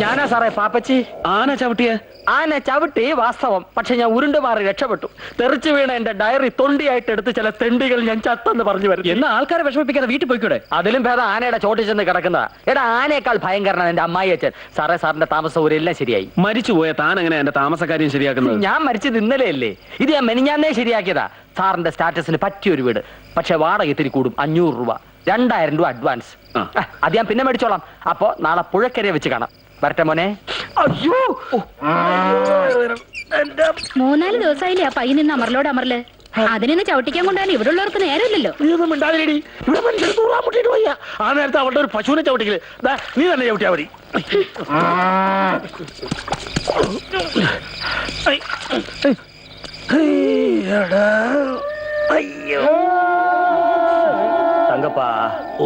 ഞാനാ സാറേ പാപ്പച്ചി. ആന ചവിട്ടിയ? ആന ചവിട്ടി വാസ്തവം, പക്ഷെ ഞാൻ ഉരുണ്ടു മാറി രക്ഷപ്പെട്ടു. തെറിച്ചു വീണ എന്റെ ഡയറി തൊണ്ടിയായിട്ട് എടുത്ത് ചില തെണ്ടികൾ ഞാൻ ചത്തെന്ന് പറഞ്ഞു വരും. എന്നാ ആൾക്കാരെ വിഷമിപ്പിക്കാതെ വീട്ടിൽ പോയിക്കൂടെ? അതിലും ഭേദം ആനയുടെ ചോട്ടിൽ ചെന്ന് കിടക്കുന്നതാ. എടാ, ആനയേക്കാൾ ഭയങ്കരനാണ് എന്റെ അമ്മായി അച്ഛൻ. സാറിന്റെ താമസ സൗകര്യം ശരിയായി. മരിച്ചുപോയ താൻ എങ്ങനെ എന്റെ താമസക്കാര്യം ശരിയാക്കുന്നത്? ഞാൻ മരിച്ചത് ഇന്നലെയല്ലേ. ഇത് ഞാൻ മെനിഞ്ഞാന്നേ ശരിയാക്കിയതാ. സാറിന്റെ സ്റ്റാറ്റസിന് പറ്റിയൊരു വീട്, പക്ഷെ വാടക ഇത്തിരി കൂടും. 500 രൂപ, 2000 രൂപ അഡ്വാൻസ്. അത് ഞാൻ പിന്നെ മേടിച്ചോളാം. അപ്പൊ നാളെ പുഴക്കരയെ വെച്ച് കാണാം. വരട്ടെ മോനെ. അയ്യോ, 3-4 ദിവസമായില്ലേ ആ പയ്യൻ നിന്ന് അമറിലോട് അമറില്. അതിനെ ചവിട്ടിക്കാൻ കൊണ്ടാണ് ഇവിടെ ഉള്ളവർക്ക് നേരമില്ലല്ലോ. നീയൊന്നും മിണ്ടാതിരിടി. ഇവിടെ മനുഷ്യർ തൂറാൻ മുട്ടിട്ട് പോയ ആ നേരത്തെ അവളുടെ ഒരു പശുവിനെ ചവിട്ടിക്കല്. നീ തന്നെ ചവിട്ടിയാ മതി. അയ്യോ തങ്കപ്പാ. ഓ